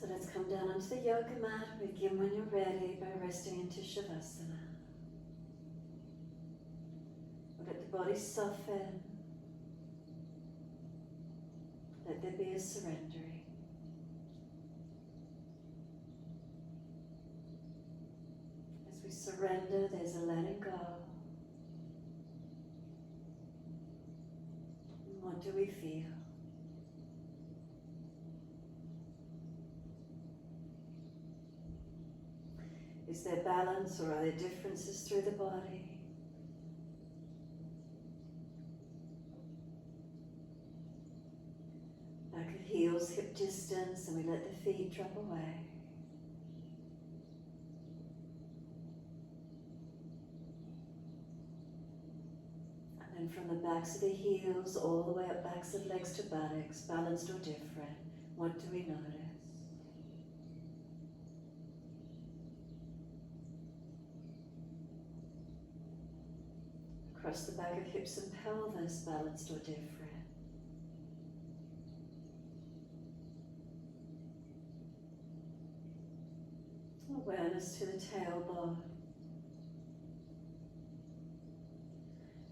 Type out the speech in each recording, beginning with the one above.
So let's come down onto the yoga mat. Begin when you're ready by resting into Shavasana. Let the body soften. Let there be a surrendering. As we surrender, there's a letting go. And what do we feel? Is there balance or are there differences through the body? Back of heels, hip distance, and we let the feet drop away. And then from the backs of the heels all the way up backs of legs to buttocks, balanced or different, what do we notice? Across the back of hips and pelvis, balanced or different. Awareness to the tailbone.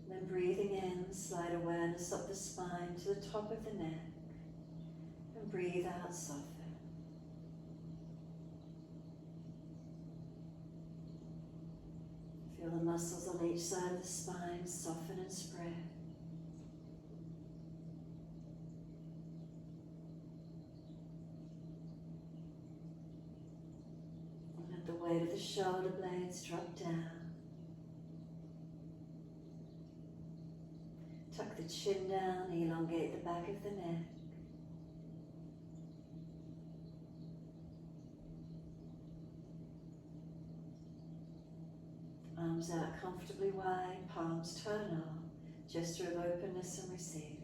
Then breathing in, slide awareness up the spine to the top of the neck. And breathe out, soften. Feel the muscles on each side of the spine soften and spread. And let the weight of the shoulder blades drop down. Tuck the chin down, elongate the back of the neck. Arms out comfortably wide, palms turn up, gesture of openness and receiving.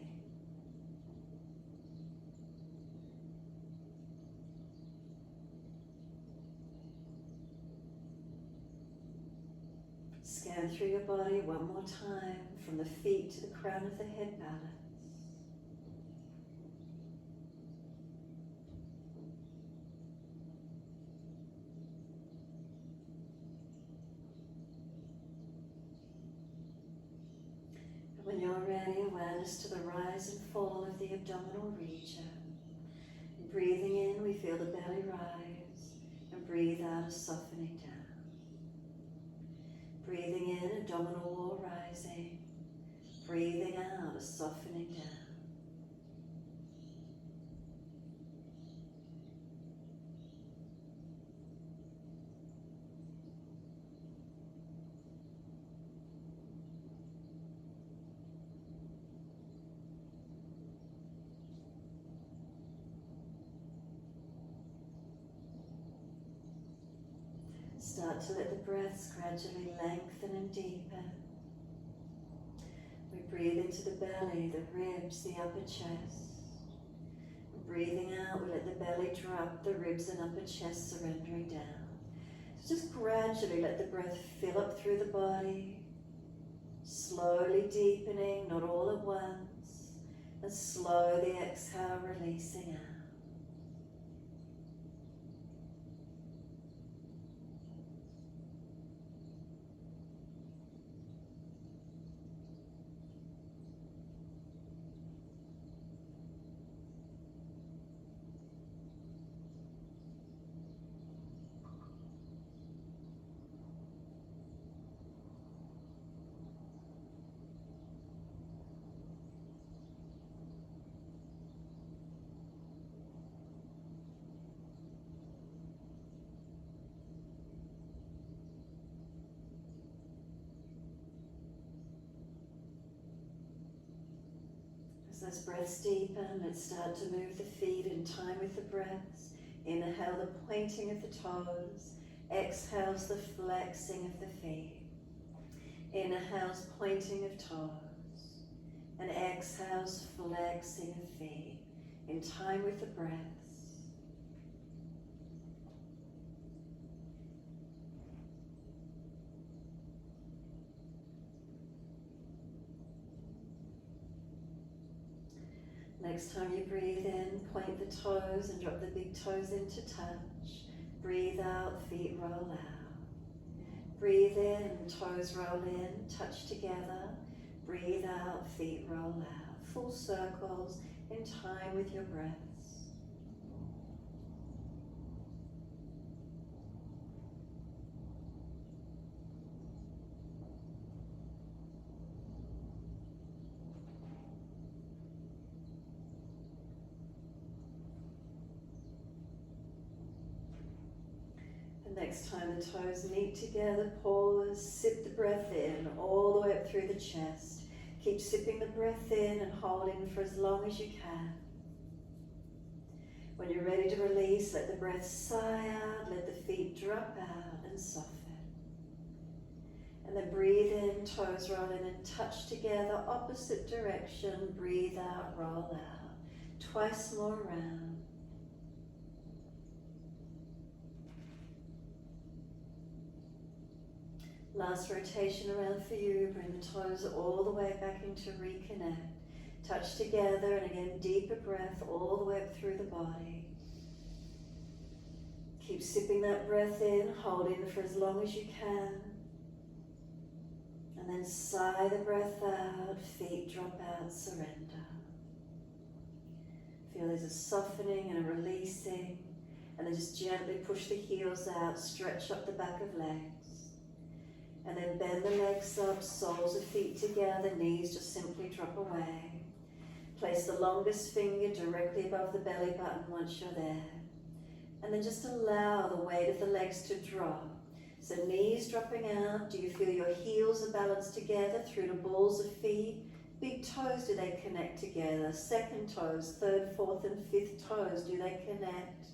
Scan through your body one more time, from the feet to the crown of the head balance. When you're ready, awareness to the rise and fall of the abdominal region. And breathing in, we feel the belly rise, and breathe out a softening down. Breathing in, abdominal wall rising. Breathing out, a softening down. Start to let the breaths gradually lengthen and deepen. We breathe into the belly, the ribs, the upper chest. And breathing out, we let the belly drop, the ribs and upper chest surrendering down. So just gradually let the breath fill up through the body, slowly deepening, not all at once, and slowly exhale, releasing out. As those breaths deepen, let's start to move the feet in time with the breaths. Inhale the pointing of the toes. Exhales the flexing of the feet. Inhales pointing of toes. And exhales flexing of feet. In time with the breaths. Next time you breathe in, point the toes and drop the big toes into touch. Breathe out, feet roll out. Breathe in, toes roll in, touch together. Breathe out, feet roll out. Full circles in time with your breaths. Next time the toes meet together, pause, sip the breath in all the way up through the chest. Keep sipping the breath in and holding for as long as you can. When you're ready to release, let the breath sigh out, let the feet drop out and soften. And then breathe in, toes roll in and touch together, opposite direction, breathe out, roll out. Twice more round. Last rotation around for you, bring the toes all the way back into reconnect. Touch together and again deeper breath all the way up through the body. Keep sipping that breath in, holding for as long as you can. And then sigh the breath out, feet drop out, surrender. Feel there's a softening and a releasing. And then just gently push the heels out, stretch up the back of legs. And then bend the legs up, soles of feet together, knees just simply drop away. Place the longest finger directly above the belly button once you're there. And then just allow the weight of the legs to drop. So knees dropping out, do you feel your heels are balanced together through the balls of feet? Big toes, do they connect together? Second toes, third, fourth and fifth toes, do they connect?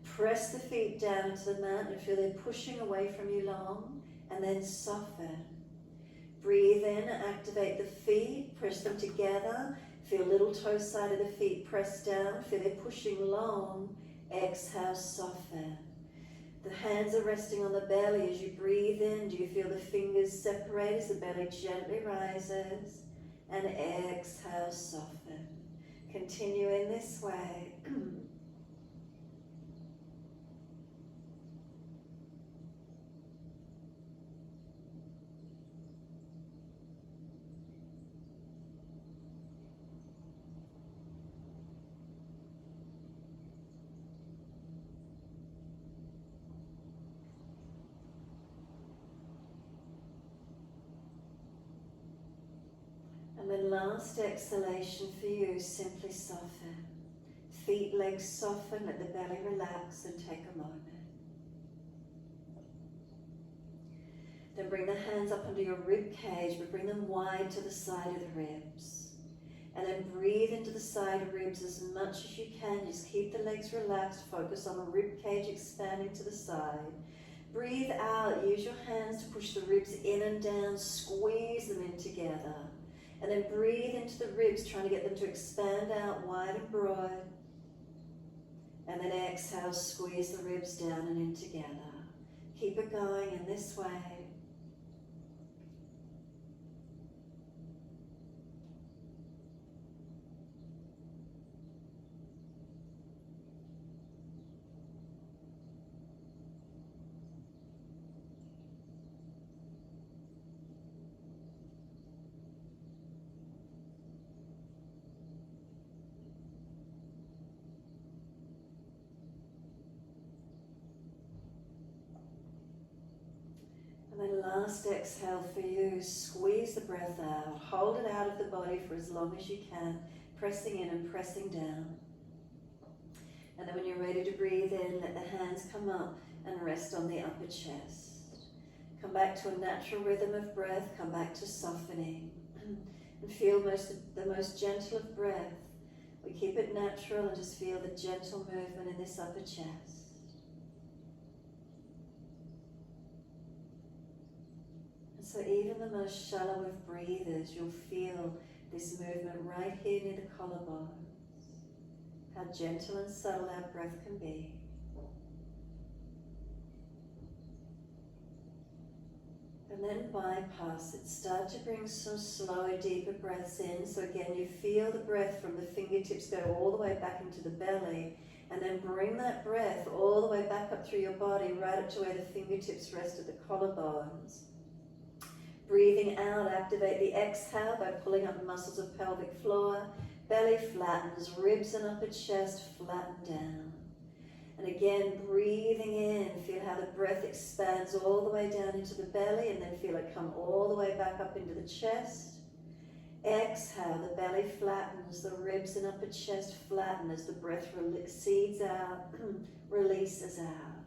Press the feet down into the mat and feel they're pushing away from you long. And then soften. Breathe in, activate the feet, press them together. Feel little toe side of the feet press down. Feel they're pushing long. Exhale, soften. The hands are resting on the belly as you breathe in. Do you feel the fingers separate as the belly gently rises? And exhale, soften. Continue in this way. And then last exhalation for you, simply soften. Feet, legs soften, let the belly relax and take a moment. Then bring the hands up under your rib cage, but bring them wide to the side of the ribs. And then breathe into the side of ribs as much as you can. Just keep the legs relaxed, focus on the rib cage expanding to the side. Breathe out, use your hands to push the ribs in and down, squeeze them in together. And then breathe into the ribs, trying to get them to expand out wide and broad. And then exhale, squeeze the ribs down and in together. Keep it going in this way. And then last exhale for you, squeeze the breath out, hold it out of the body for as long as you can, pressing in and pressing down. And then when you're ready to breathe in, let the hands come up and rest on the upper chest. Come back to a natural rhythm of breath, come back to softening. And feel the most gentle of breath. We keep it natural and just feel the gentle movement in this upper chest. So even the most shallow of breathers, you'll feel this movement right here near the collarbones. How gentle and subtle our breath can be. And then bypass it. Start to bring some slower, deeper breaths in. So again, you feel the breath from the fingertips go all the way back into the belly. And then bring that breath all the way back up through your body, right up to where the fingertips rest at the collarbones. Breathing out, activate the exhale by pulling up the muscles of pelvic floor. Belly flattens, ribs and upper chest flatten down. And again, breathing in, feel how the breath expands all the way down into the belly, and then feel it come all the way back up into the chest. Exhale, the belly flattens, the ribs and upper chest flatten as the breath recedes out, releases out.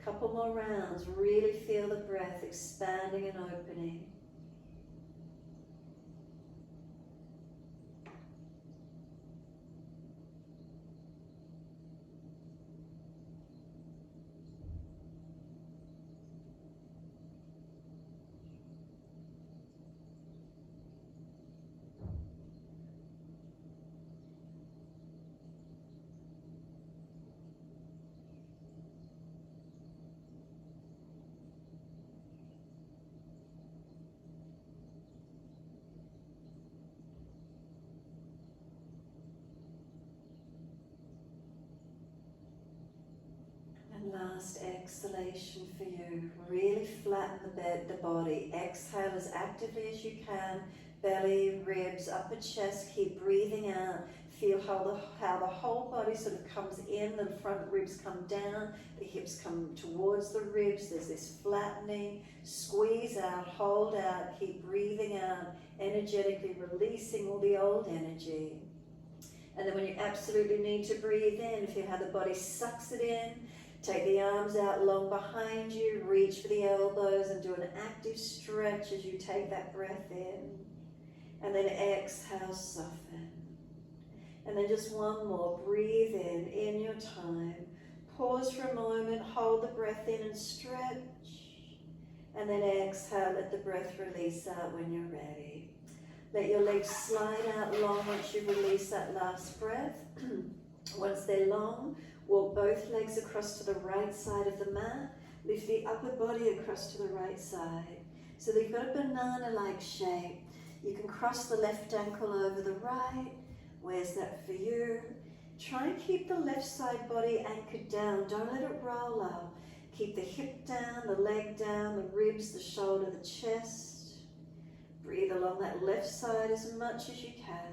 Couple more rounds, really feel the breath expanding and opening. And last exhalation for you. Really flatten the body. Exhale as actively as you can. Belly, ribs, upper chest. Keep breathing out. Feel how the whole body sort of comes in. The front ribs come down. The hips come towards the ribs. There's this flattening. Squeeze out. Hold out. Keep breathing out. Energetically releasing all the old energy. And then when you absolutely need to breathe in, feel how the body sucks it in. Take the arms out long behind you, reach for the elbows and do an active stretch as you take that breath in. And then exhale, soften. And then just one more, breathe in your time. Pause for a moment, hold the breath in and stretch. And then exhale, let the breath release out when you're ready. Let your legs slide out long once you release that last breath. Once they're long, walk both legs across to the right side of the mat. Lift the upper body across to the right side. So that you've got a banana-like shape. You can cross the left ankle over the right. Where's that for you? Try and keep the left side body anchored down. Don't let it roll up. Keep the hip down, the leg down, the ribs, the shoulder, the chest. Breathe along that left side as much as you can.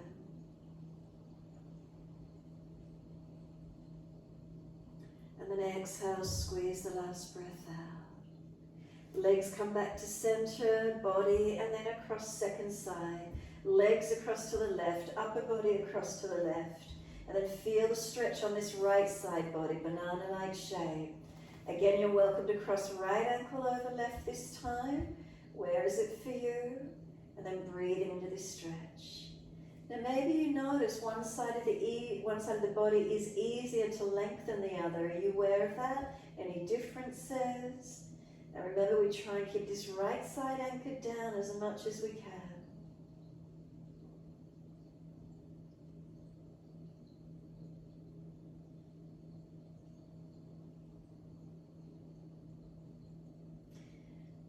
And then exhale, squeeze the last breath out. Legs come back to center, body, and then across second side. Legs across to the left, upper body across to the left. And then feel the stretch on this right side body, banana-like shape. Again, you're welcome to cross right ankle over left this time. Where is it for you? And then breathing into this stretch. Now maybe you notice one side of the body is easier to lengthen the other. Are you aware of that? Any differences? And remember, we try and keep this right side anchored down as much as we can.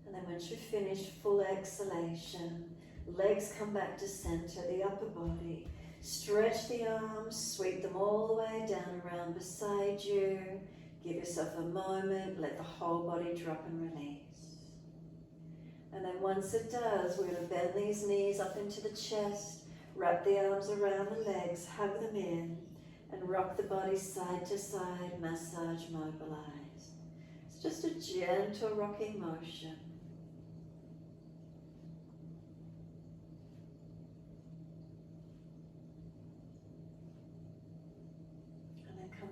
And then once you've finished, full exhalation. Legs come back to center, the upper body. Stretch the arms, sweep them all the way down around beside you. Give yourself a moment, let the whole body drop and release. And then once it does, we're going to bend these knees up into the chest, wrap the arms around the legs, hug them in, and rock the body side to side, massage, mobilize. It's just a gentle rocking motion.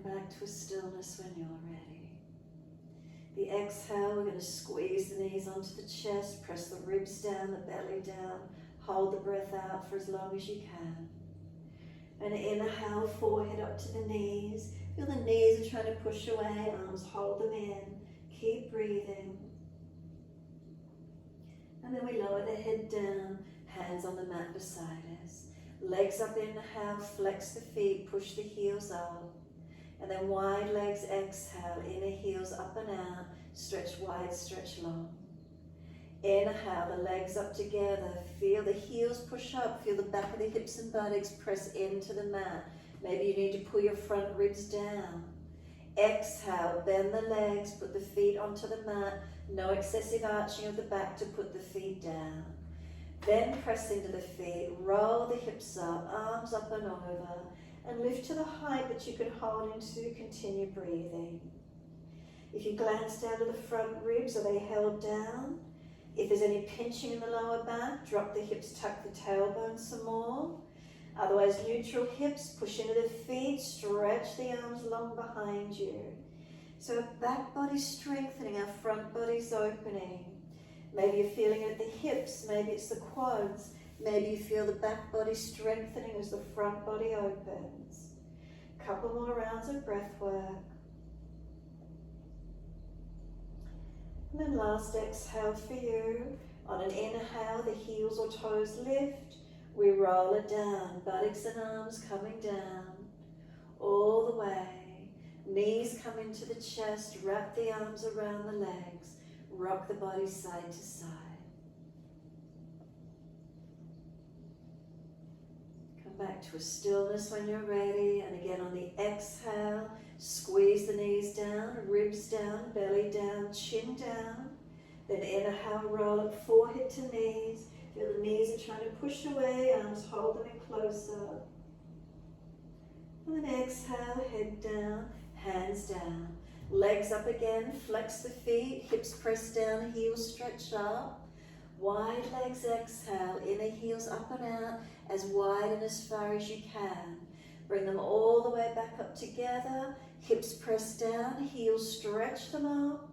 Back to a stillness when you're ready. The exhale, we're going to squeeze the knees onto the chest, press the ribs down, the belly down, hold the breath out for as long as you can. And inhale, forehead up to the knees. Feel the knees are trying to push away, arms hold them in. Keep breathing. And then we lower the head down, hands on the mat beside us. Legs up, inhale, flex the feet, push the heels up. And then wide legs, exhale, inner heels up and out, stretch wide, stretch long. Inhale, the legs up together. Feel the heels push up. Feel the back of the hips and buttocks press into the mat. Maybe you need to pull your front ribs down. Exhale, bend the legs, put the feet onto the mat. No excessive arching of the back to put the feet down. Then press into the feet, roll the hips up, arms up and over, and lift to the height that you can hold into. Continue breathing. If you glance down to the front ribs, are they held down? If there's any pinching in the lower back, drop the hips, tuck the tailbone some more. Otherwise, neutral hips, push into the feet, stretch the arms long behind you. So our back body's strengthening, our front body's opening. Maybe you're feeling it at the hips, maybe it's the quads. Maybe you feel the back body strengthening as the front body opens. Couple more rounds of breath work. And then last exhale for you. On an inhale, the heels or toes lift. We roll it down, buttocks and arms coming down, all the way. Knees come into the chest, wrap the arms around the legs, rock the body side to side. Come back to a stillness when you're ready, and again on the exhale, squeeze the knees down, ribs down, belly down, chin down. Then inhale, roll up forehead to knees. Feel the knees are trying to push away, arms hold them in closer. And then exhale, head down, hands down. Legs up again, flex the feet, hips press down, heels stretch up. Wide legs exhale, inner heels up and out, as wide and as far as you can. Bring them all the way back up together, hips press down, heels stretch them up.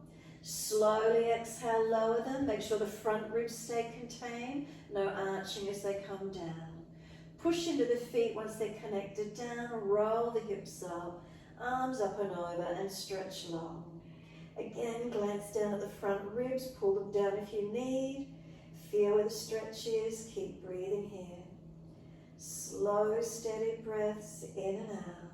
Slowly exhale, lower them. Make sure the front ribs stay contained. No arching as they come down. Push into the feet once they're connected down. Roll the hips up. Arms up and over and stretch long. Again, glance down at the front ribs. Pull them down if you need. Feel where the stretch is. Keep breathing here. Slow, steady breaths in and out.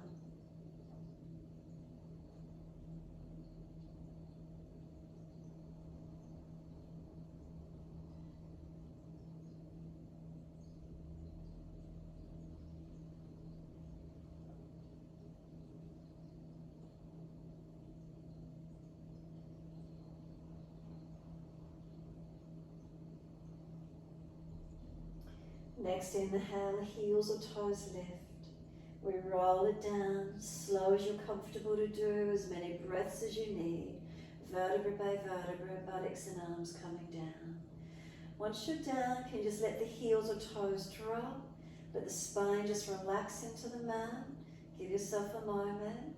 Next inhale, heels or toes lift. We roll it down, slow as you're comfortable to do, as many breaths as you need. Vertebra by vertebra, buttocks and arms coming down. Once you're down, can you just let the heels or toes drop? Let the spine just relax into the mat. Give yourself a moment.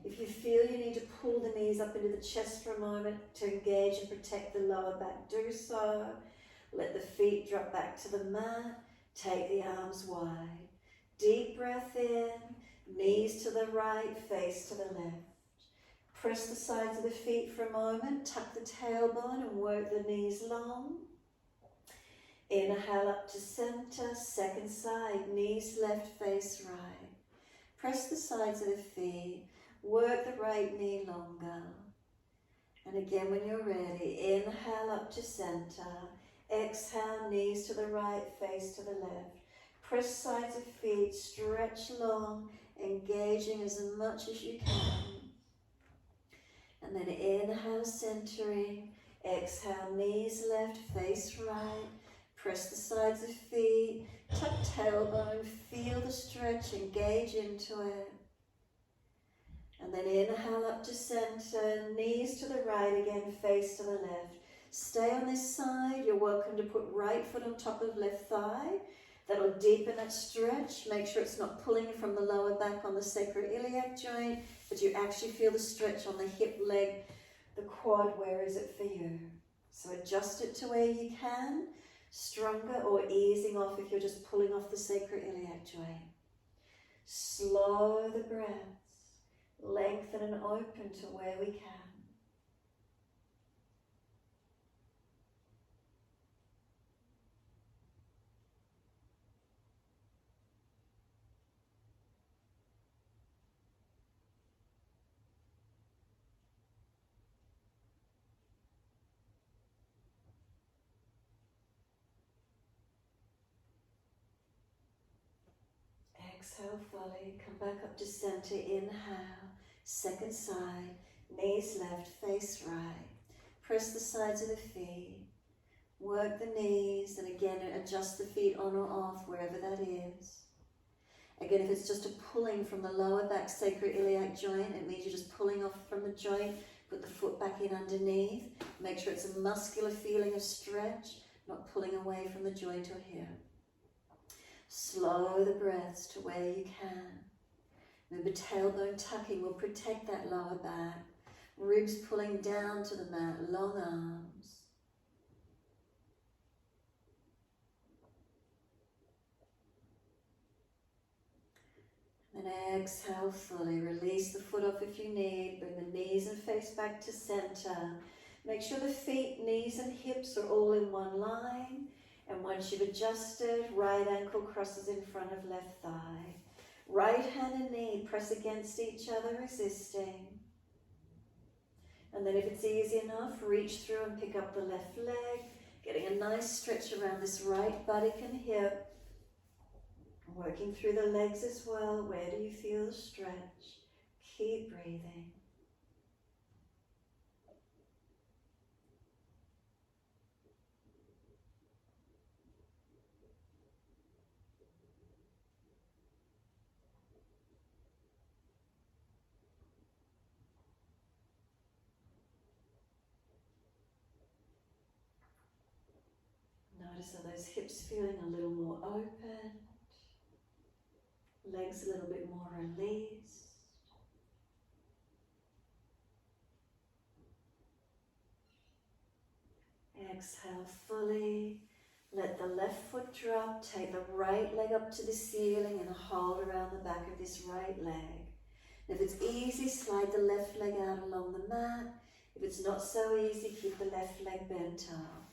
If you feel you need to pull the knees up into the chest for a moment to engage and protect the lower back, do so. Let the feet drop back to the mat. Take the arms wide. Deep breath in. Knees to the right, face to the left. Press the sides of the feet for a moment. Tuck the tailbone and work the knees long. Inhale up to center. Second side. Knees left, face right. Press the sides of the feet. Work the right knee longer. And again when you're ready, inhale up to center. Exhale, knees to the right, face to the left. Press sides of feet, stretch long, engaging as much as you can. And then inhale, centering. Exhale, knees left, face right. Press the sides of feet, tuck tailbone, feel the stretch, engage into it. And then inhale up to center, knees to the right again, face to the left. Stay on this side. You're welcome to put right foot on top of left thigh. That'll deepen that stretch. Make sure it's not pulling from the lower back on the sacroiliac joint, but you actually feel the stretch on the hip, leg, the quad. Where is it for you? So adjust it to where you can. Stronger or easing off if you're just pulling off the sacroiliac joint. Slow the breaths. Lengthen and open to where we can. exhale fully. Come back up to center. Inhale. Second side. Knees left, face right. Press the sides of the feet. Work the knees, and again adjust the feet on or off wherever that is. Again, if it's just a pulling from the lower back sacroiliac joint, it means you're just pulling off from the joint. Put the foot back in underneath. Make sure it's a muscular feeling of stretch, not pulling away from the joint or hip. Slow the breaths to where you can. Remember, tailbone tucking will protect that lower back. Ribs pulling down to the mat, long arms. And exhale fully. Release the foot off if you need. Bring the knees and face back to center. Make sure the feet, knees and hips are all in one line. And once you've adjusted, right ankle crosses in front of left thigh. Right hand and knee press against each other, resisting. And then if it's easy enough, reach through and pick up the left leg, getting a nice stretch around this right buttock and hip. Working through the legs as well. Where do you feel the stretch? Keep breathing. Notice are those hips feeling a little more open? Legs a little bit more released. Exhale fully. Let the left foot drop. Take the right leg up to the ceiling and hold around the back of this right leg. If it's easy, slide the left leg out along the mat. If it's not so easy, keep the left leg bent up.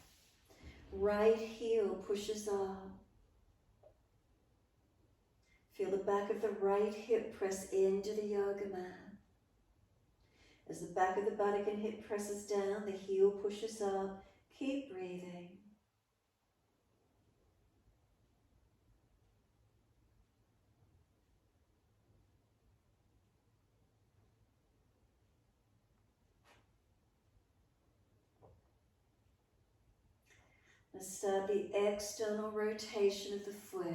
Right heel pushes up. Feel the back of the right hip press into the yoga mat. As the back of the buttock and hip presses down, the heel pushes up. Keep breathing. Now start the external rotation of the foot.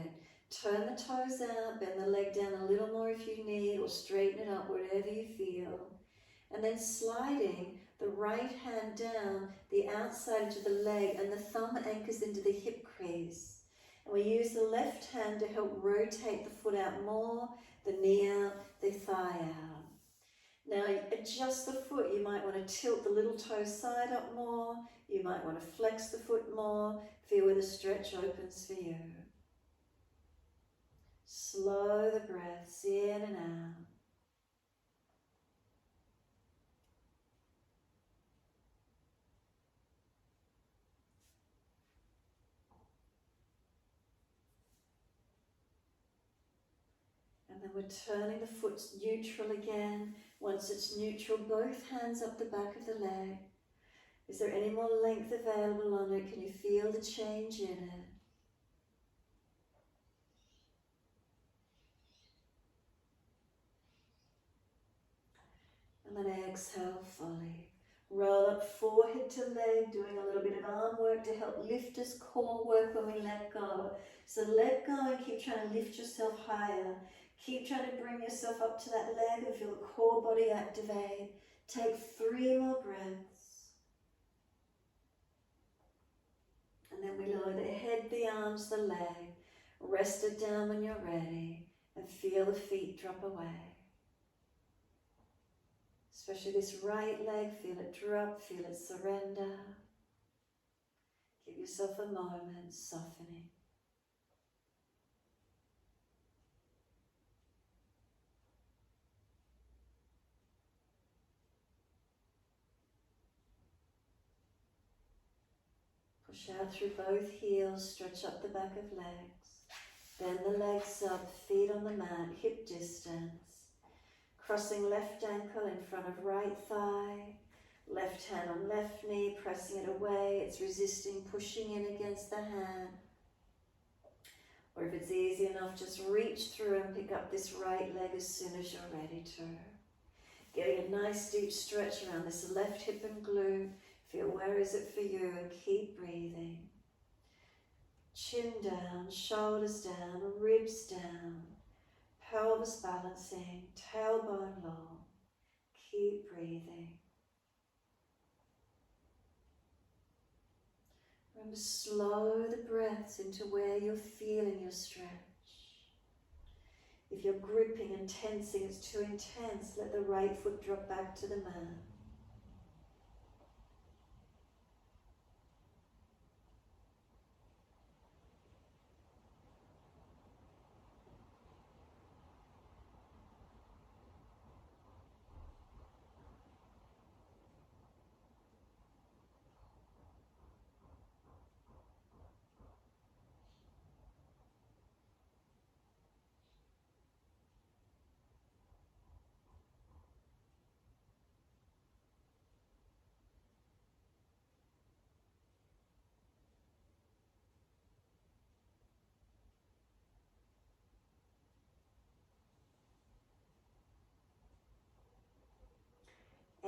Turn the toes out, bend the leg down a little more if you need, or straighten it up, whatever you feel. And then sliding the right hand down the outside into the leg, and the thumb anchors into the hip crease. And we use the left hand to help rotate the foot out more, the knee out, the thigh out. Now adjust the foot. You might want to tilt the little toe side up more. You might want to flex the foot more. Feel where the stretch opens for you. Slow the breaths in and out. And then we're turning the foot neutral again. Once it's neutral, both hands up the back of the leg. Is there any more length available on it? Can you feel the change in it? And then exhale fully. Roll up forehead to leg, doing a little bit of arm work to help lift us, core work when we let go. So let go and keep trying to lift yourself higher. Keep trying to bring yourself up to that leg and feel the core body activate. Take 3 more breaths. And then we lower the head, the arms, the leg. Rest it down when you're ready and feel the feet drop away. Especially this right leg, feel it drop, feel it surrender. Give yourself a moment, softening. Push out through both heels, stretch up the back of legs. Bend the legs up, feet on the mat, hip distance. Crossing left ankle in front of right thigh. Left hand on left knee, pressing it away. It's resisting, pushing in against the hand. Or if it's easy enough, just reach through and pick up this right leg as soon as you're ready to. Getting a nice deep stretch around this left hip and glute. Feel where is it for you and keep breathing. Chin down, shoulders down, ribs down, pelvis balancing, tailbone long. Keep breathing. Remember, slow the breaths into where you're feeling your stretch. If you're gripping and tensing, it's too intense, let the right foot drop back to the mat.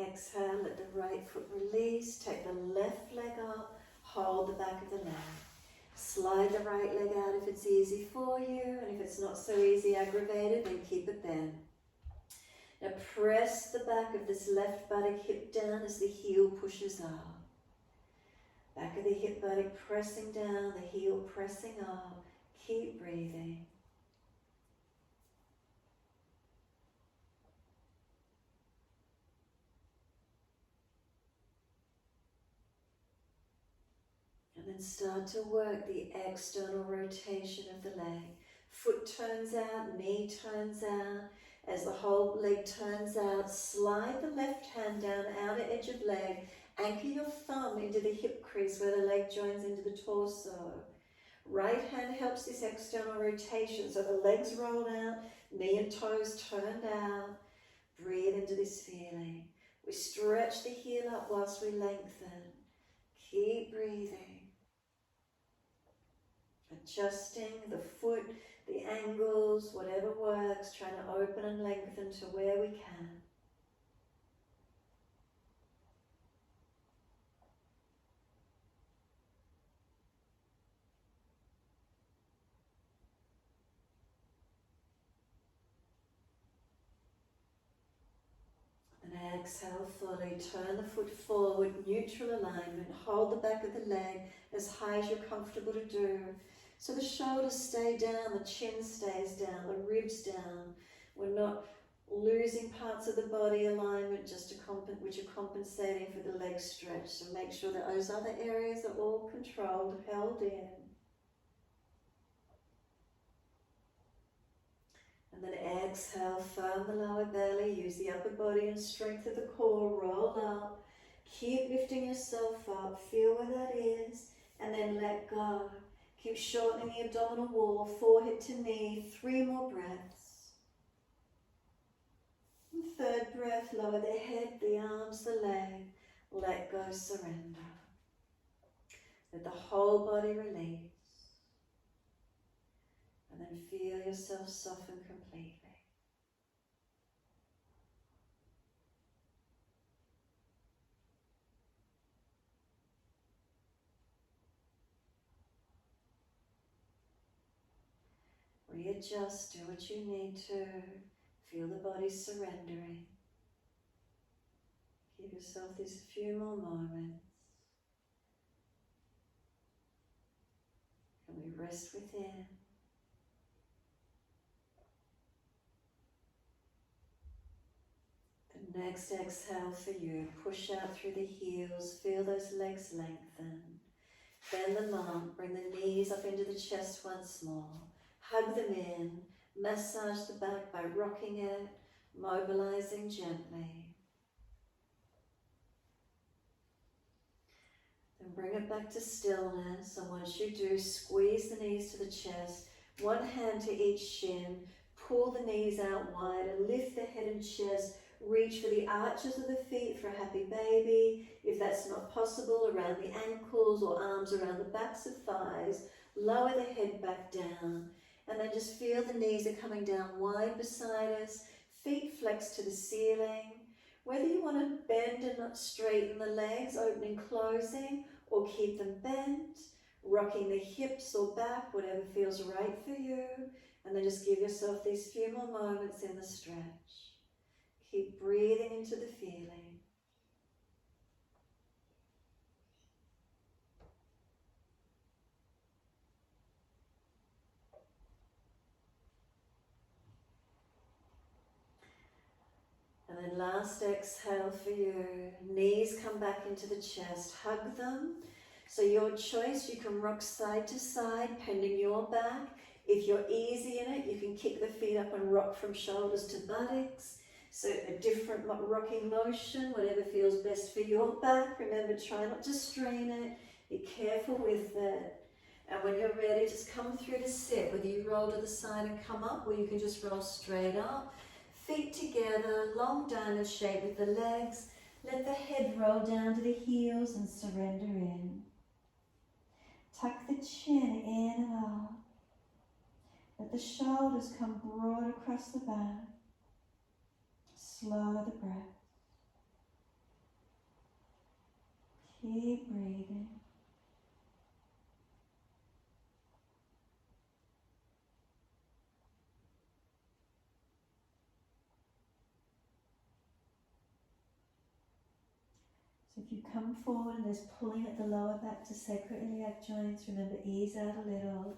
Exhale, let the right foot release, take the left leg up, hold the back of the leg. Slide the right leg out if it's easy for you, and if it's not so easy, aggravated, then keep it there. Now press the back of this left buttock hip down as the heel pushes up. Back of the hip buttock pressing down, the heel pressing up. Keep breathing. And then start to work the external rotation of the leg. Foot turns out, knee turns out. As the whole leg turns out, slide the left hand down, outer edge of leg. Anchor your thumb into the hip crease where the leg joins into the torso. Right hand helps this external rotation, so the legs roll out, knee and toes turned out. Breathe into this feeling. We stretch the heel up whilst we lengthen. Keep breathing. Adjusting the foot, the angles, whatever works, trying to open and lengthen to where we can. And exhale fully, turn the foot forward, neutral alignment, hold the back of the leg as high as you're comfortable to do. So the shoulders stay down, the chin stays down, the ribs down. We're not losing parts of the body alignment just to which are compensating for the leg stretch. So make sure that those other areas are all controlled, held in. And then exhale, firm the lower belly, use the upper body and strength of the core, roll up. Keep lifting yourself up, feel where that is, and then let go. Keep shortening the abdominal wall, forehead to knee, 3 more breaths. And third breath, lower the head, the arms, the leg, let go, surrender. Let the whole body release. And then feel yourself soften completely. Readjust, do what you need to. Feel the body surrendering. Give yourself these few more moments. And we rest within. The next exhale for you, push out through the heels, feel those legs lengthen. Bend them up, bring the knees up into the chest once more. Hug them in, massage the back by rocking it, mobilizing gently. Then bring it back to stillness, and once you do, squeeze the knees to the chest, one hand to each shin, pull the knees out wide and lift the head and chest. Reach for the arches of the feet for a happy baby. If that's not possible, around the ankles or arms around the backs of thighs, Lower the head back down, and then just feel the knees are coming down wide beside us, feet flexed to the ceiling. Whether you want to bend and not straighten the legs, opening, closing, or keep them bent, rocking the hips or back, whatever feels right for you. And then just give yourself these few more moments in the stretch. Keep breathing into the feeling. And then last exhale for you. Knees come back into the chest. Hug them. So your choice, you can rock side to side, pending your back. If you're easy in it, you can kick the feet up and rock from shoulders to buttocks. So a different rocking motion, whatever feels best for your back. Remember, try not to strain it. Be careful with it. And when you're ready, just come through to sit. Whether you roll to the side and come up, or you can just roll straight up. Feet together, long diamond shape with the legs. Let the head roll down to the heels and surrender in. Tuck the chin in and up. Let the shoulders come broad across the back. Slow the breath. Keep breathing. So if you come forward and there's pulling at the lower back to sacroiliac joints, remember, ease out a little.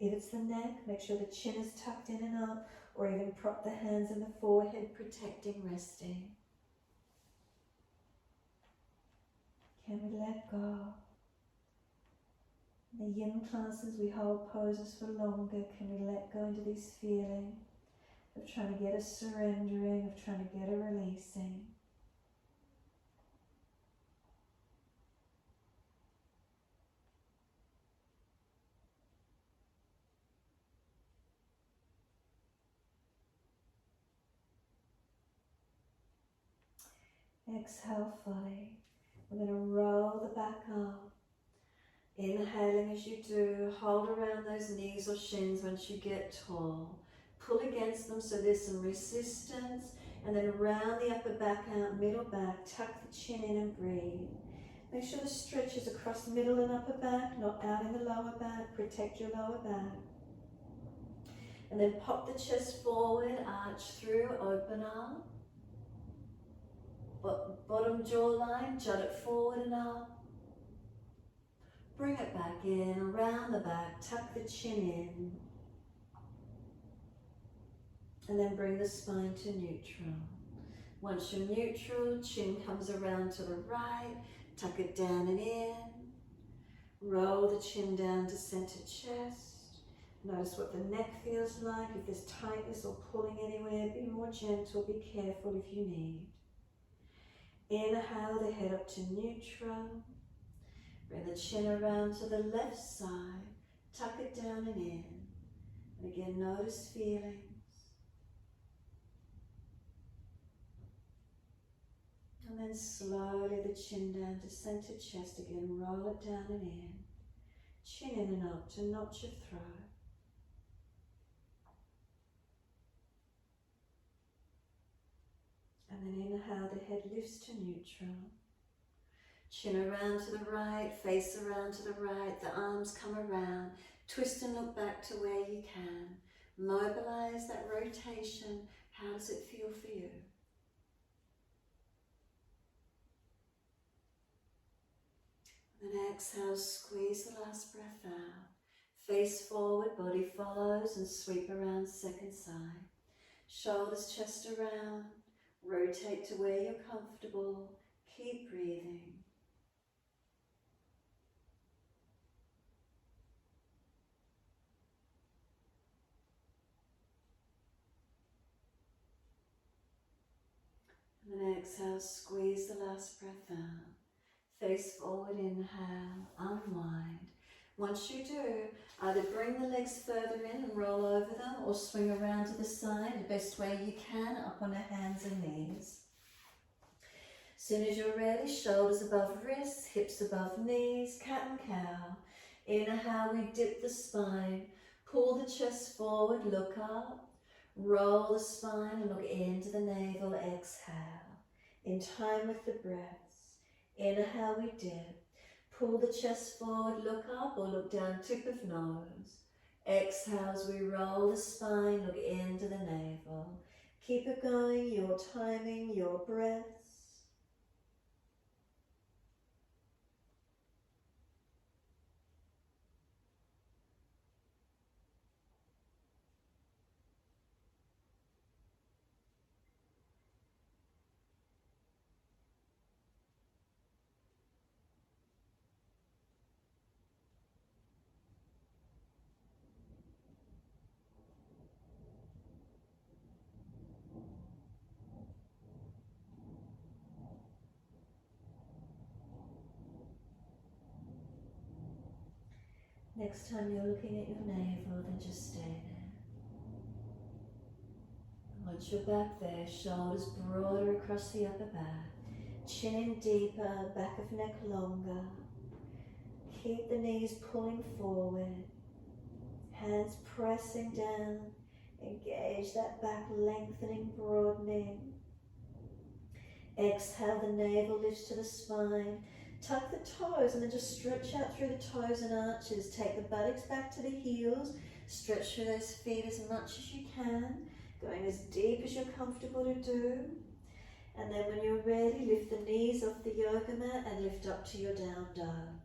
If it's the neck, make sure the chin is tucked in and up, or even prop the hands in the forehead, protecting, resting. Can we let go? In the yin classes, we hold poses for longer. Can we let go into this feeling of trying to get a surrendering, of trying to get a releasing? Exhale fully. We're going to roll the back up. Inhaling as you do, hold around those knees or shins once you get tall. Pull against them so there's some resistance, and then round the upper back out, middle back, tuck the chin in and breathe. Make sure the stretch is across the middle and upper back, not out in the lower back. Protect your lower back. And then pop the chest forward, arch through, open up. Bottom jawline, jut it forward and up. Bring it back in, around the back, tuck the chin in. And then bring the spine to neutral. Once you're neutral, chin comes around to the right, tuck it down and in. Roll the chin down to center chest. Notice what the neck feels like. If there's tightness or pulling anywhere, be more gentle, be careful if you need. Inhale the head up to neutral. Bring the chin around to the left side. Tuck it down and in. And again, notice feelings. And then slowly the chin down to center chest again. Roll it down and in. Chin in and up to notch your throat. And then inhale, the head lifts to neutral. Chin around to the right, face around to the right, the arms come around. Twist and look back to where you can. Mobilize that rotation. How does it feel for you? And then exhale, squeeze the last breath out. Face forward, body follows, and sweep around second side. Shoulders, chest around. Rotate to where you're comfortable. Keep breathing. And then exhale, squeeze the last breath out. Face forward, inhale, unwind. Once you do, either bring the legs further in and roll over them, or swing around to the side the best way you can, up on the hands and knees. As soon as you're ready, shoulders above wrists, hips above knees, cat and cow. Inhale, we dip the spine. Pull the chest forward, look up. Roll the spine and look into the navel. Exhale. In time with the breaths. Inhale, we dip. Pull the chest forward, look up or look down, tip of nose. Exhale as we roll the spine, look into the navel. Keep it going, your timing, your breaths. Next time you're looking at your navel, then just stay there. Once you're back there, shoulders broader across the upper back, chin in deeper, back of neck longer. Keep the knees pulling forward, hands pressing down. Engage that back lengthening, broadening. Exhale, the navel lifts to the spine. Tuck the toes and then just stretch out through the toes and arches. Take the buttocks back to the heels. Stretch through those feet as much as you can, going as deep as you're comfortable to do. And then when you're ready, lift the knees off the yoga mat and lift up to your down dog.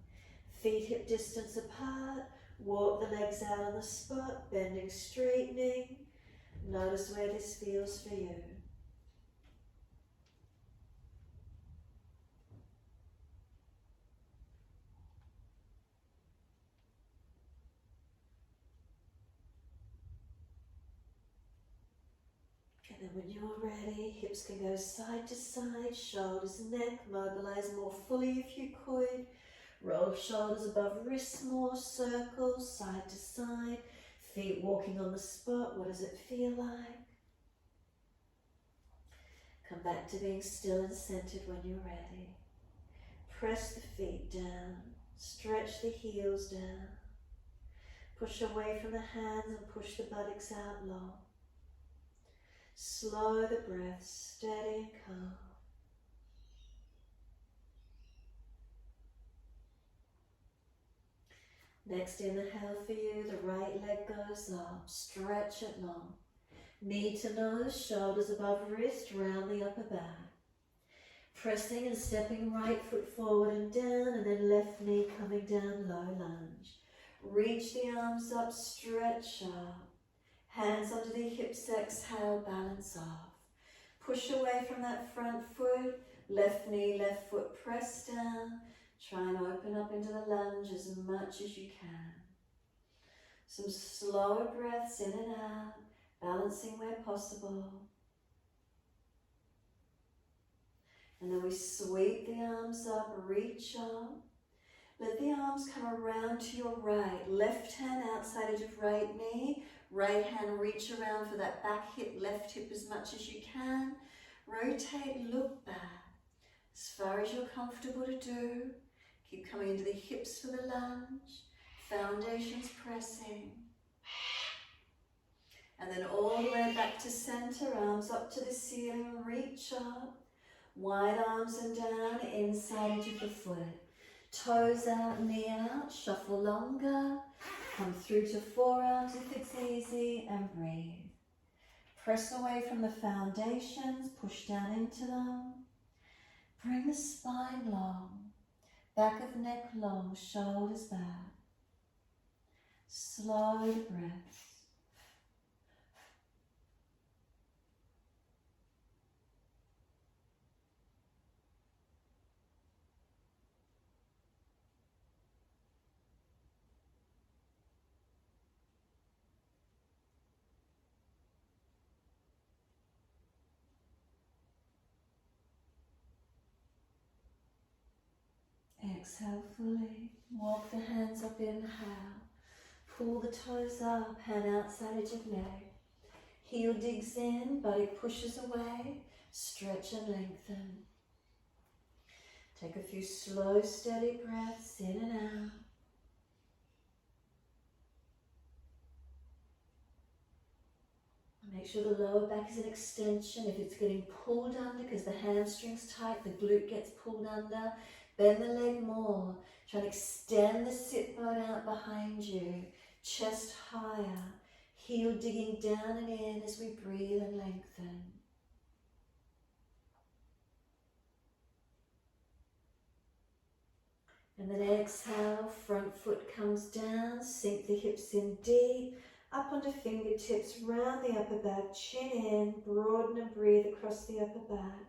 Feet hip distance apart. Walk the legs out on the spot, bending, straightening. Notice where this feels for you. And then when you're ready, hips can go side to side, shoulders, neck, mobilize more fully if you could. Roll shoulders above wrists more, circles, side to side. Feet walking on the spot, what does it feel like? Come back to being still and centered when you're ready. Press the feet down, stretch the heels down. Push away from the hands and push the buttocks out long. Slow the breath, steady and calm. Next inhale for you, the right leg goes up, stretch it long. Knee to nose, shoulders above wrist, round the upper back. Pressing and stepping right foot forward and down, and then left knee coming down, low lunge. Reach the arms up, stretch up. Hands under the hips, exhale, balance off. Push away from that front foot, left knee, left foot, press down. Try and open up into the lunge as much as you can. Some slower breaths in and out, balancing where possible. And then we sweep the arms up, reach up. Let the arms come around to your right. Left hand outside edge of right knee. Right hand reach around for that back hip, left hip as much as you can. Rotate, look back. As far as you're comfortable to do. Keep coming into the hips for the lunge. Foundations pressing. And then all the way back to center, arms up to the ceiling, reach up. Wide arms and down, inside edge of the foot. Toes out, knee out, shuffle longer. Come through to forearms if it's easy and breathe. Press away from the foundations, push down into them. Bring the spine long, back of neck long, shoulders back. Slow the breath. Exhale fully, walk the hands up, inhale, pull the toes up, hand outside edge of leg, heel digs in, body pushes away, stretch and lengthen. Take a few slow, steady breaths in and out. Make sure the lower back is an extension. If it's getting pulled under because the hamstring's tight, the glute gets pulled under, bend the leg more. Try and extend the sit bone out behind you. Chest higher. Heel digging down and in as we breathe and lengthen. And then exhale, front foot comes down, sink the hips in deep, up onto fingertips, round the upper back, chin in, broaden and breathe across the upper back.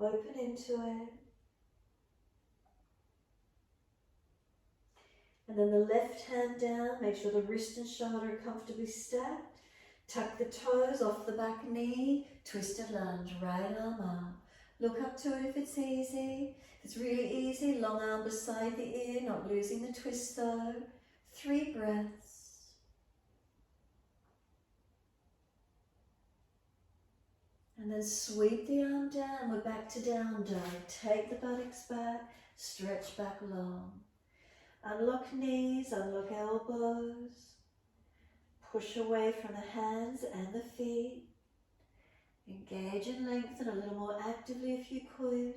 Open into it. And then the left hand down, make sure the wrist and shoulder are comfortably stacked. Tuck the toes off the back knee, twisted lunge, right arm up. Look up to it if it's easy. If it's really easy, long arm beside the ear, not losing the twist though. 3 breaths. And then sweep the arm down, we're back to down dog. Take the buttocks back, stretch back long. Unlock knees, unlock elbows. Push away from the hands and the feet. Engage and lengthen a little more actively if you could.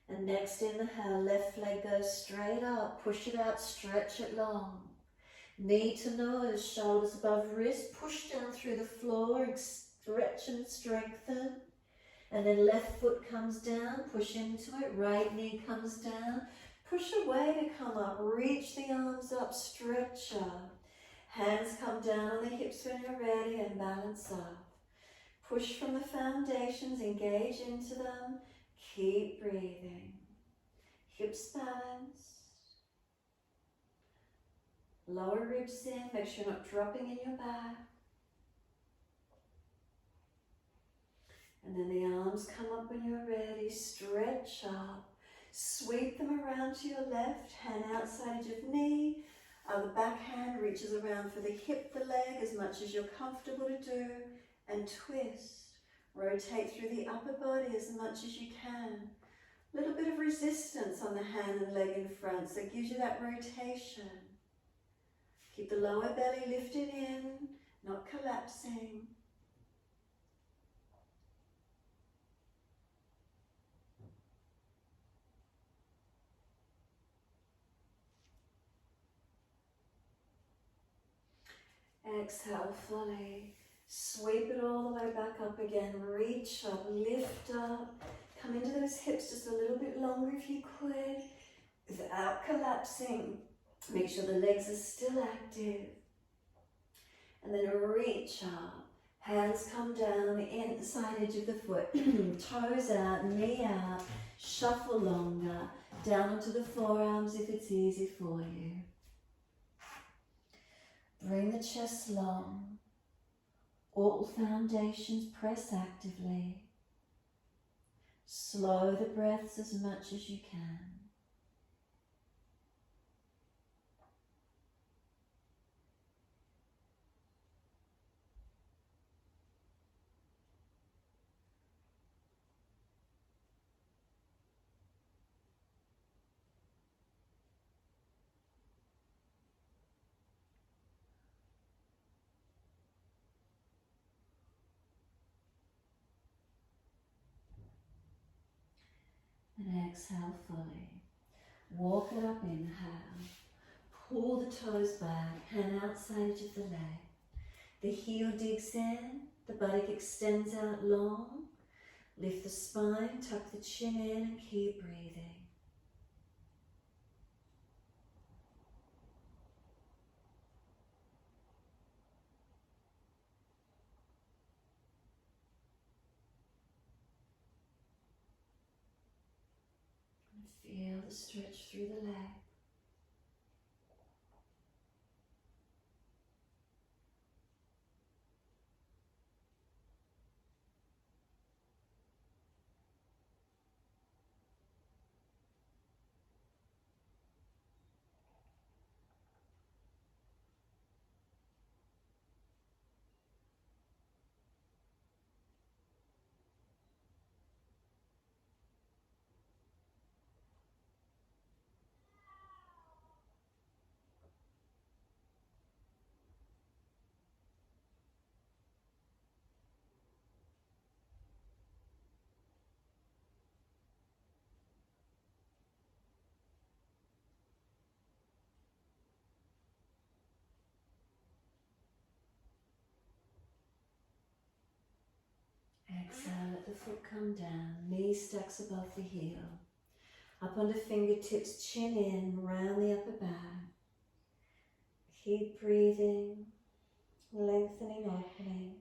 And next inhale, left leg goes straight up. Push it out, stretch it long. Knee to nose, shoulders above wrist. Push down through the floor, stretch and strengthen. And then left foot comes down, push into it. Right knee comes down. Push away to come up. Reach the arms up, stretch up. Hands come down on the hips when you're ready and balance up. Push from the foundations, engage into them. Keep breathing. Hips balanced. Lower ribs in, make sure you're not dropping in your back. And then the arms come up when you're ready, stretch up. Sweep them around to your left, hand outside edge of knee. The back hand reaches around for the hip, the leg, as much as you're comfortable to do, and twist. Rotate through the upper body as much as you can. A little bit of resistance on the hand and leg in front, so it gives you that rotation. Keep the lower belly lifted in, not collapsing. Exhale fully. Sweep it all the way back up again. Reach up, lift up. Come into those hips just a little bit longer if you could, without collapsing. Make sure the legs are still active. And then reach up. Hands come down, inside edge of the foot. Toes out, knee out. Shuffle longer. Down onto the forearms if it's easy for you. Bring the chest long. All foundations press actively. Slow the breaths as much as you can. And exhale fully. Walk it up, inhale. Pull the toes back, hand outside edge of the leg. The heel digs in, the buttock extends out long. Lift the spine, tuck the chin in and keep breathing. Feel the stretch through the leg. exhale, let the foot come down, knee stacks above the heel. Up onto fingertips, chin in, round the upper back. Keep breathing, lengthening, opening.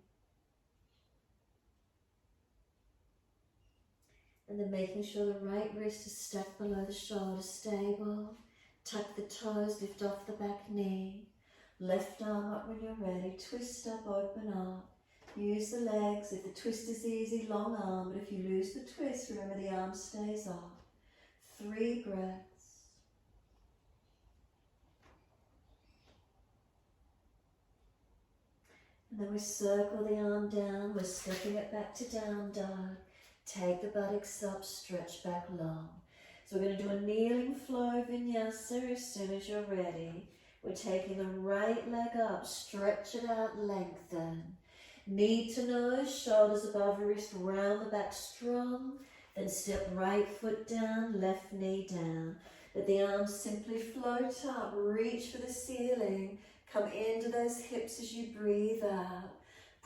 And then making sure the right wrist is stacked below the shoulder, stable. Tuck the toes, lift off the back knee. Left arm up when you're ready, twist up, open up. Use the legs, if the twist is easy, long arm, but if you lose the twist, remember the arm stays off. 3 breaths. And then we circle the arm down, we're stepping it back to down dog. Take the buttocks up, stretch back long. So we're going to do a kneeling flow vinyasa as soon as you're ready. We're taking the right leg up, stretch it out, lengthen. Knee to nose, shoulders above wrist, round the back strong. Then step right foot down, left knee down. Let the arms simply float up, reach for the ceiling. Come into those hips as you breathe out.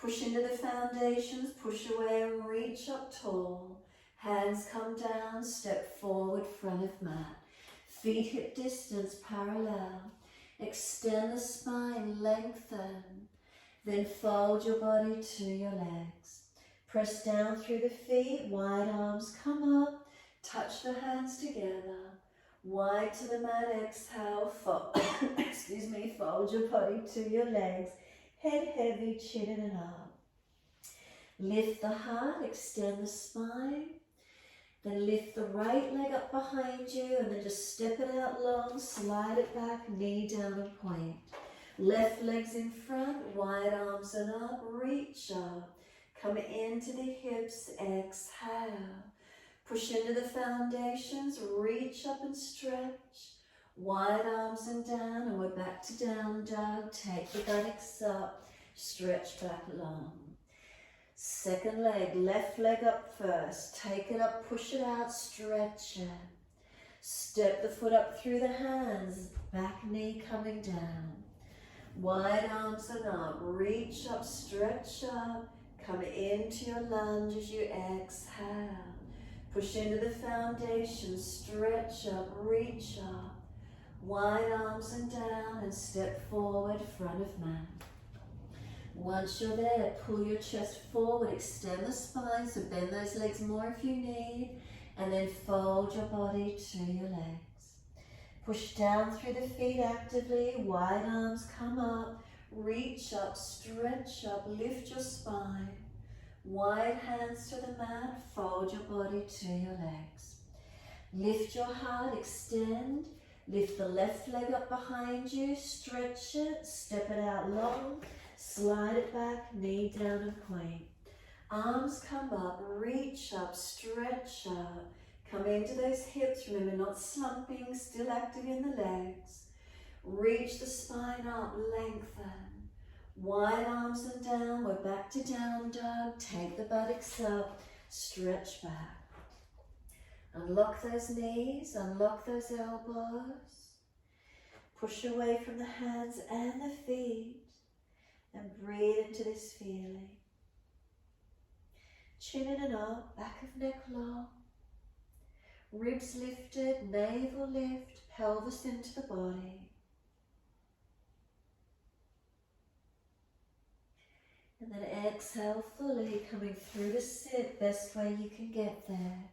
Push into the foundations, push away and reach up tall. Hands come down, step forward, front of mat. Feet hip distance parallel. Extend the spine, lengthen. Then fold your body to your legs. Press down through the feet, wide arms come up. Touch the hands together. Wide to the mat, exhale, fold, excuse me, fold your body to your legs. Head heavy, chin in and up. Lift the heart, extend the spine. Then lift the right leg up behind you and then just step it out long, slide it back, knee down and point. Left leg's in front, wide arms and up, reach up. Come into the hips, exhale. Push into the foundations, reach up and stretch. Wide arms and down, and we're back to down dog. Take the buttocks up, stretch back long. Second leg, left leg up first. Take it up, push it out, stretch it. Step the foot up through the hands, back knee coming down. Wide arms and up, reach up, stretch up. Come into your lunge as you exhale. Push into the foundation, stretch up, reach up. Wide arms and down and step forward, front of mat. Once you're there, pull your chest forward, extend the spine, so bend those legs more if you need, and then fold your body to your legs. Push down through the feet actively, wide arms come up, reach up, stretch up, lift your spine. Wide hands to the mat, fold your body to your legs. Lift your heart, extend, lift the left leg up behind you, stretch it, step it out long, slide it back, knee down and point. Arms come up, reach up, stretch up. Come into those hips, remember not slumping, still active in the legs. Reach the spine up, lengthen. Wide arms and down, we're back to down dog. Take the buttocks up, stretch back. Unlock those knees, unlock those elbows. Push away from the hands and the feet. And breathe into this feeling. Chin in and up, back of neck long. Ribs lifted, navel lift, pelvis into the body. And then exhale fully, coming through to sit, best way you can get there.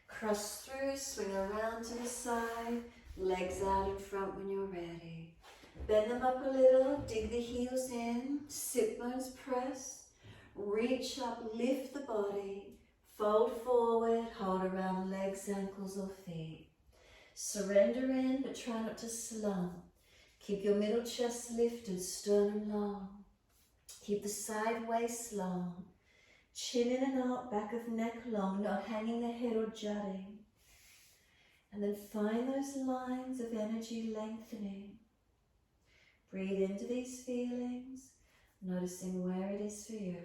Cross through, swing around to the side, legs out in front when you're ready. Bend them up a little, dig the heels in, sit bones press, reach up, lift the body, fold forward, hold around legs, ankles or feet. Surrender in, but try not to slump. Keep your middle chest lifted, sternum long. Keep the side waist long. Chin in and out, back of neck long, not hanging the head or jutting. And then find those lines of energy lengthening. Breathe into these feelings, noticing where it is for you.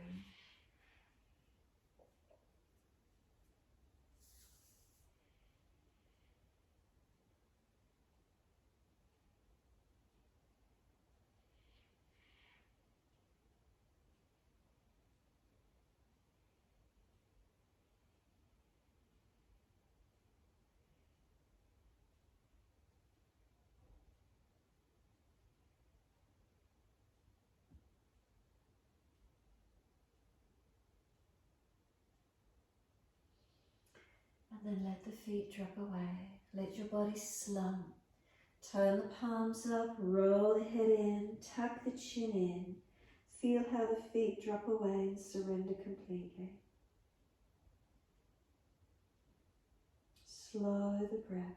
then let the feet drop away. Let your body slump. Turn the palms up, roll the head in, tuck the chin in. Feel how the feet drop away and surrender completely. Slow the breath.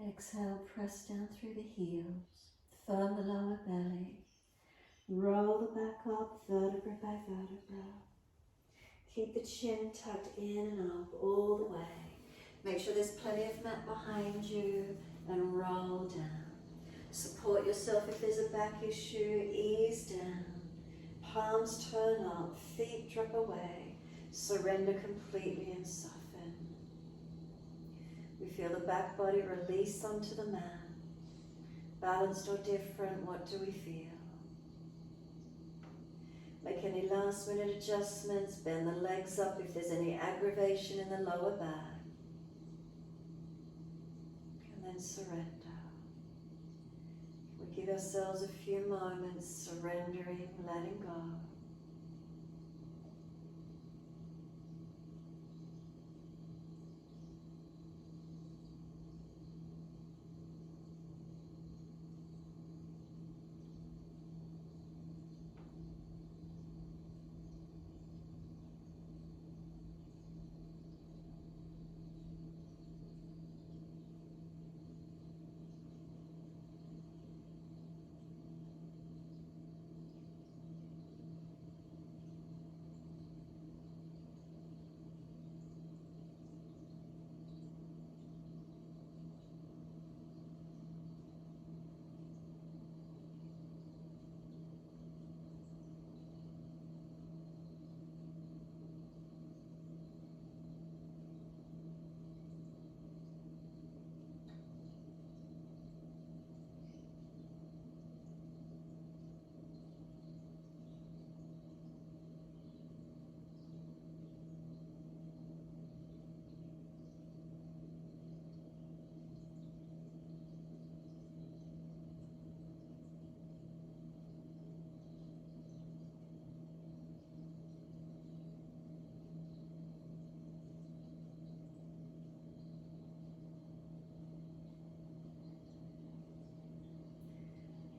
Exhale, press down through the heels, firm the lower belly, roll the back up vertebra by vertebra. Keep the chin tucked in and up all the way. Make sure there's plenty of mat behind you and roll down. Support yourself if there's a back issue, ease down. Palms turn up, feet drop away. Surrender completely and soften. We feel the back body release onto the mat. Balanced or different, what do we feel? Make any last minute adjustments, bend the legs up if there's any aggravation in the lower back. And then surrender. We give ourselves a few moments surrendering, letting go.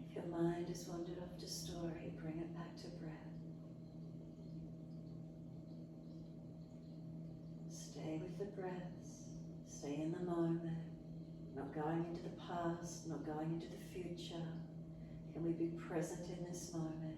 If your mind has wandered off to story, bring it back to breath. Stay with the breaths, stay in the moment, not going into the past, not going into the future. Can we be present in this moment?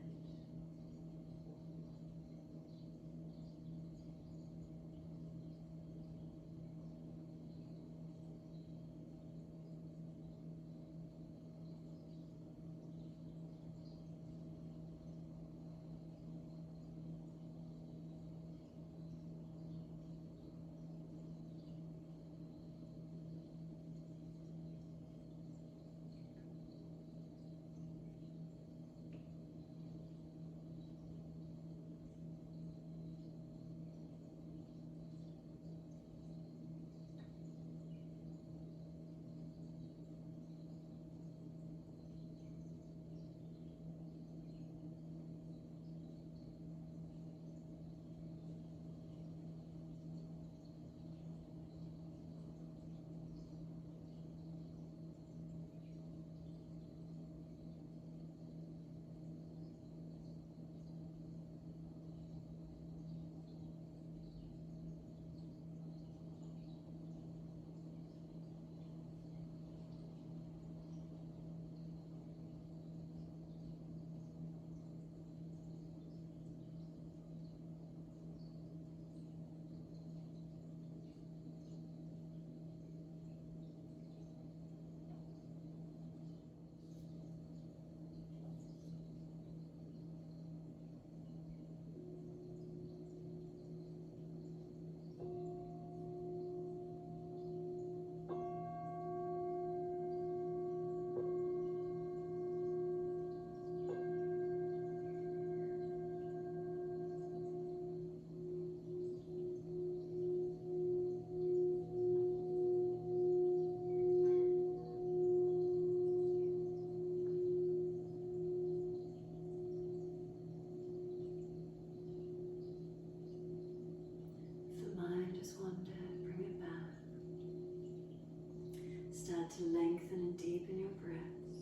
and deepen your breaths.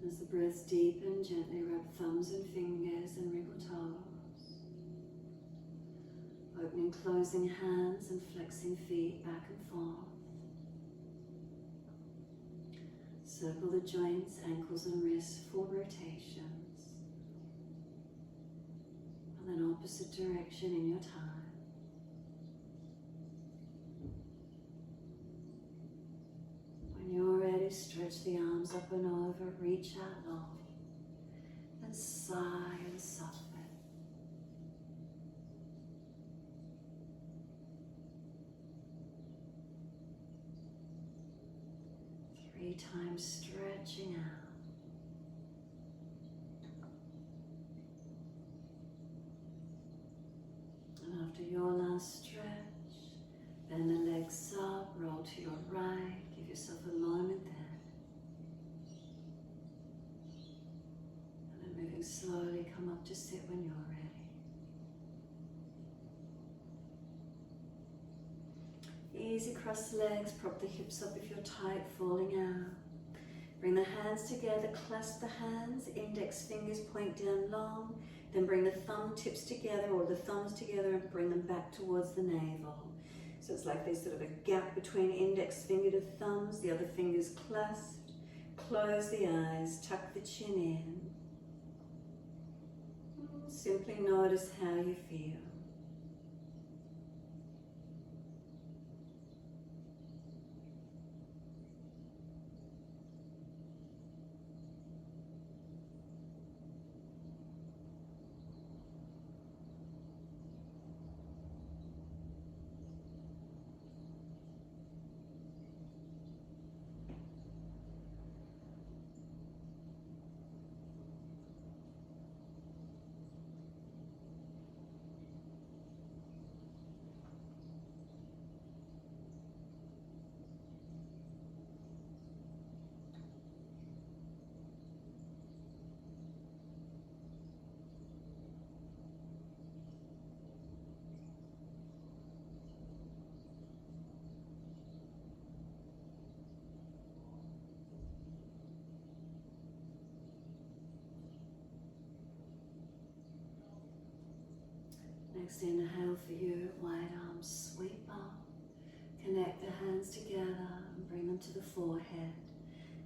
As the breaths deepen, gently rub thumbs and fingers and wriggle toes. Opening, closing hands and flexing feet back and forth. Circle the joints, ankles and wrists for rotations. And then opposite direction in your time. When you're ready, stretch the arms up and over, reach out long, and sigh and soften. 3 times stretching out. And after your last stretch, bend the legs up, roll to your right, give yourself a moment there. And then moving slowly, come up to sit when you're ready. Easy, cross the legs, prop the hips up if you're tight, falling out. Bring the hands together, clasp the hands, index fingers point down long, then bring the thumb tips together or the thumbs together and bring them back towards the navel. So it's like there's sort of a gap between index finger to thumbs, the other fingers clasped. Close the eyes, tuck the chin in. Simply notice how you feel. Next inhale for you, wide arms sweep up. Connect the hands together and bring them to the forehead.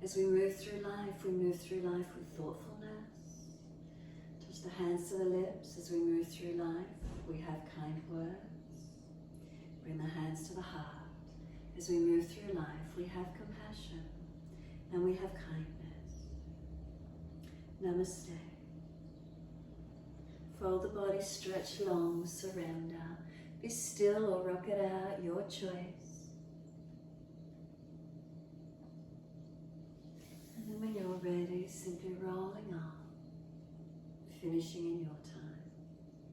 As we move through life with thoughtfulness. Touch the hands to the lips. As we move through life, we have kind words. Bring the hands to the heart. As we move through life, we have compassion and we have kindness. Namaste. Fold the body, stretch long, surrender. Be still or rock it out, your choice. And then when you're ready, simply rolling on, finishing in your time.